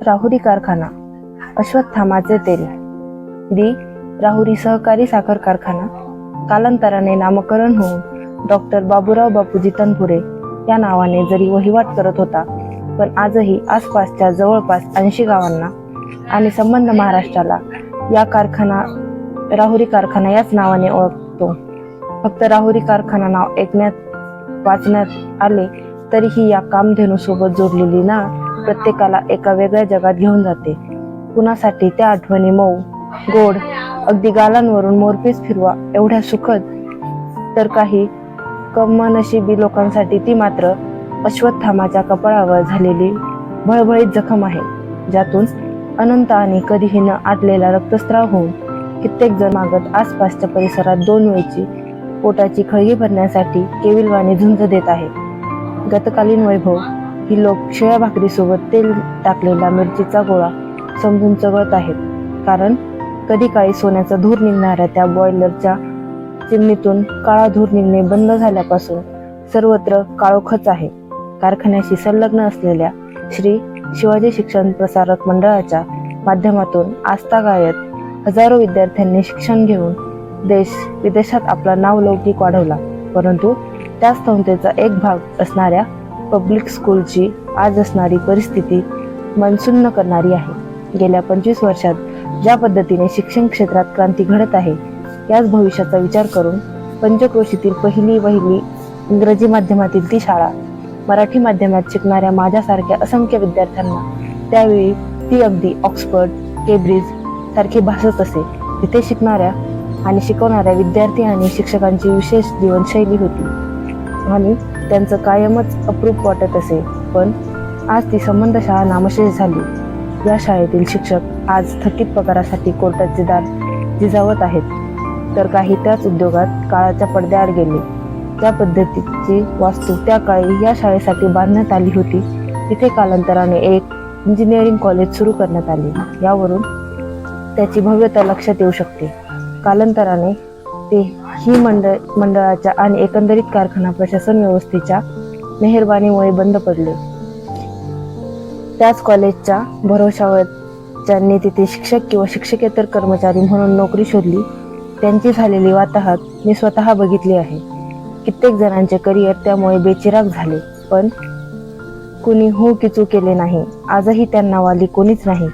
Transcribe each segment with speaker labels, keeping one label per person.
Speaker 1: राहुरी कारखाना, अश्वत्थामाचे तेल, दी राहुरी सहकारी साखर कारखाना कालांतराने नामकरण होऊन डॉक्टर बाबूराव बापूजी तनपुरे या नावाने जरी वहिवाट करत होता, पण आजही आसपासच्या जवळपास 80 गावांना आणि संबंध महाराष्ट्राला या राहुरी कारखाना याच नावाने ओळखतो. फक्त राहुरी कारखाना नाव वाचण्यात आले तरीही या कामधेनूसोबत जोडलेली ना प्रत्येकाला एका वेगळ्या जगात घेऊन जाते. कुणासाठी त्या आठवणी मऊ, गोड, अगदी गालांवरून मोरपीस फिरवा एवढ्या सुखद, तर काही कमनशिबी लोकांसाठी ती मात्र अश्वत्थामाच्या कपाळावर झालेली भळभळीत जखम आहे, ज्यातून अनंत आणि कधीही न आटलेला रक्तस्राव होऊन कित्येक जण मागत आसपासच्या परिसरात 2 वेळची पोटाची खळगी भरण्यासाठी केविलवाणी झुंज देत आहे. गतकालीन वैभव ही लोक शिळ्या भाकरीसोबत तेल टाकलेला मिरचीचा गोळा समजून चघळत आहेत, कारण कधी काळी सोन्याचा धूर निघणाऱ्या त्या बॉयलरच्या चिमणीतून काळा धूर निघणे बंद झाल्यापासून सर्वत्र काळोखच आहे. कारखान्याशी संलग्न असलेल्या श्री शिवाजी शिक्षण प्रसारक मंडळाच्या माध्यमातून आस्थागायत हजारो विद्यार्थ्यांनी शिक्षण घेऊन देश विदेशात आपला नावलौकिक वाढवला. परंतु त्याच संस्थेचा एक भाग असणाऱ्या पब्लिक स्कूलची आज असणारी परिस्थिती मनसुन्न करणारी आहे. गेल्या 25 वर्षात ज्या पद्धतीने शिक्षण क्षेत्रात क्रांती घडत आहे, याच भविष्याचा विचार करून पंचक्रोशीतील पहिली इंग्रजी माध्यमातील ती शाळा मराठी माध्यमात शिकणाऱ्या माझ्यासारख्या असंख्य विद्यार्थ्यांना त्यावेळी ती अगदी ऑक्सफर्ड, केम्ब्रिज सारखी भासत असे. तिथे शिकणाऱ्या आणि शिकवणाऱ्या विद्यार्थी आणि शिक्षकांची विशेष जीवनशैली होती आणि त्यांचं कायमच अप्रूप वाटत असे. पण आज ती संबंध शाळा नामशेष झाली. या शाळेतील शिक्षक आज थकीत पगारासाठी कोर्टाचे दार झिजावत आहेत, तर काही त्याच उद्योगात काळाच्या पडद्याआड गेले. ज्या पद्धतीची वास्तू त्या काळी या शाळेसाठी बांधण्यात आली होती, तिथे कालांतराने एक इंजिनिअरिंग कॉलेज सुरू करण्यात आले. यावरून त्याची भव्यता लक्षात येऊ शकते. कालांतराने ते ही मंडळाच्या आणि एकंदरीत कारखाना प्रशासन व्यवस्थेच्या मेहरबानीमुळे बंद पडले. त्याच कॉलेजच्या भरोशावर ज्यांनी तिथे शिक्षक किंवा शिक्षकेतर कर्मचारी म्हणून नोकरी शोधली, त्यांची झालेली वाताहत मी स्वतः बघितली आहे. कित्येक जणांचे करिअर त्यामुळे बेचिराग झाले, पण कुणी हू किचू केले नाही. आजही त्यांना वाली कोणीच नाही.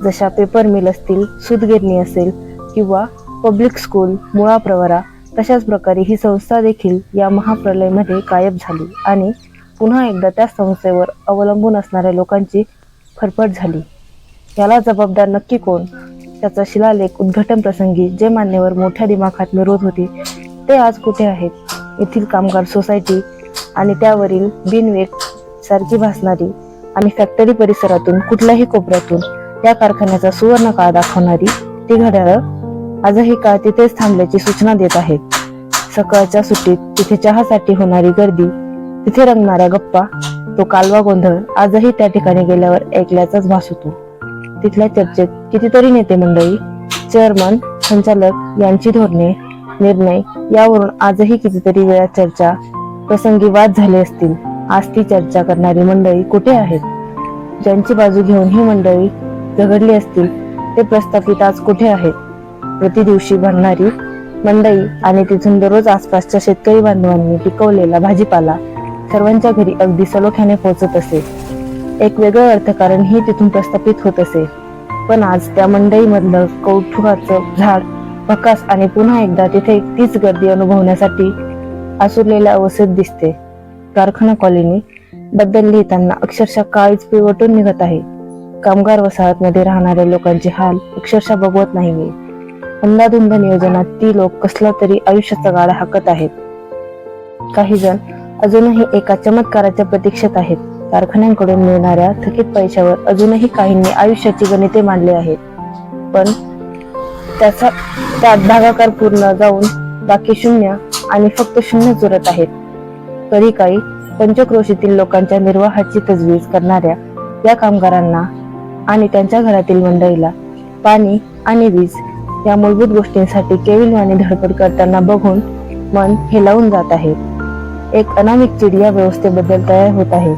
Speaker 1: जशा पेपर मिल असतील, सूतगिरणी असेल किंवा पब्लिक स्कूल, मुळा प्रवरा, तशाच प्रकारे ही संस्था देखील या महाप्रलयामध्ये गायब झाली आणि पुन्हा एकदा त्या संस्थेवर अवलंबून असणाऱ्या लोकांची फरफट झाली. याला जबाबदार नक्की कोण? त्याचा शिलालेख उद्घाटन प्रसंगी जे मान्यवर मोठ्या दिमाखात मिरवत होते, ते आज कुठे आहेत? येथील कामगार सोसायटी आणि त्यावरील बिनवेग सारखी भासणारी आणि फॅक्टरी परिसरातून कुठल्याही कोपऱ्यातून या कारखान्याचा सुवर्ण काळ दाखवणारी ती घड्याळं आजही काळ तिथेच थांबल्याची सूचना देत आहेत. सकाळच्या सुट्टीत तिथे चहासाठी होणारी गर्दी, तिथे रंगणाऱ्या गप्पा, तो कालवा गोंधळ आजही त्या ठिकाणी गेल्यावर ऐकल्याचाच भास होतो. तिथल्या चर्चेत कितीतरी नेते मंडळी, चेअरमन, संचालक यांची धोरणे, निर्णय यावरून आजही कितीतरी वेळा चर्चा प्रसंगी वाद झाले असतील. आज ती चर्चा करणारी मंडळी कुठे आहेत? ज्यांची बाजू घेऊन ही मंडळी झगडली असतील, ते प्रस्थापित आज कुठे आहेत? प्रतिदिवशी भरणारी मंडई आणि तिथून दररोज आसपासच्या शेतकरी बांधवांनी पिकवलेला भाजीपाला सर्वांच्या घरी अगदी सलोख्याने पोहोचत असे. एक वेगळं अर्थकारण ही तिथून प्रस्थापित होत असे. पण आज त्या मंडईमधलं कौतुकाचं झाड भकास आणि पुन्हा एकदा तिथे तीच गर्दी अनुभवण्यासाठी आसुरलेल्या अवस्थेत दिसते. कारखाना कॉलनी बद्दल लिहिताना अक्षरशः काळीच पिळवटून निघत आहे. कामगार वसाहतमध्ये राहणाऱ्या लोकांचे हाल अक्षरशः बघवत नाहीये. अंधाधुंद नियोजनात ती लोक कसला तरी आयुष्याचा गाडा हाकत आहेत. काही जण अजूनही एका चमत्काराच्या प्रतीक्षेत आहेत. कारखान्यांकडून मिळणाऱ्या थकीत पैशावर अजूनही काहींनी आयुष्याची गणिते मांडली आहेत, पण त्यात भागाकार पूर्ण जाऊन बाकी शून्य आणि फक्त शून्यच उरत आहेत. तरी काही पंचक्रोशीतील लोकांच्या निर्वाहाची तजवीज करणाऱ्या या कामगारांना आणि त्यांच्या घरातील मंडळीला पाणी आणि वीज या मूलभूत गोष्टींसाठी केविलवाणी धडपड करताना बघून मन हेलावून जात आहे. एक अनामिक चिड या व्यवस्थेबद्दल तयार होत आहे.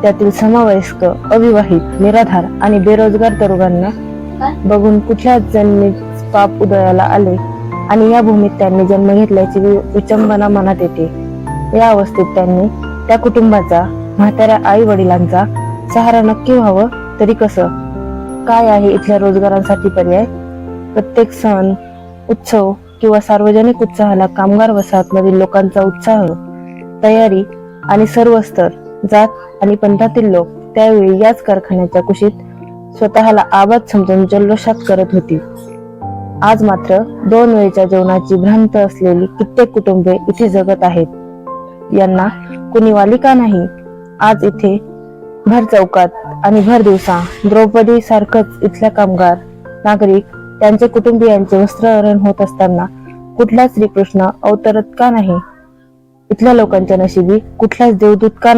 Speaker 1: त्यातील समवयस्क, अविवाहित, निराधार आणि बेरोजगार तरुणांना बघून कुठल्याच जन्मीच पाप उदयाला आले आणि या भूमीत त्यांनी जन्म घेतल्याची विचंबना मनात येते. या अवस्थेत त्यांनी त्या कुटुंबाचा, म्हाताऱ्या आई वडिलांचा सहारा नक्की व्हावं तरी कसं? काय आहे इथल्या रोजगारांसाठी पर्याय? प्रत्येक सण, उत्सव किंवा सार्वजनिक उत्साहाला कामगार वसाहतमधील लोकांचा उत्साह, तयारी आणि सर्व स्तर, जात आणि पंथातील लोक त्यावेळी याच कारखान्याच्या कुशीत स्वतःला आबाद समजून जल्लोषात करत होती. आज मात्र 2 वेळच्या जेवणाची भ्रांत असलेली कित्येक कुटुंबे इथे जगत आहेत. यांना कुणी वाली का नाही? आज इथे भर चौकात आणि भर दिवसा द्रौपदी सारखंच इथल्या कामगार, नागरिक, त्यांचे कुटुंबियांचे वस्त्रहरण होत असताना कुठलाच श्रीकृष्ण अवतरत का नाही? इथल्या लोकांच्या नशिबी कुठलाच देवदूत का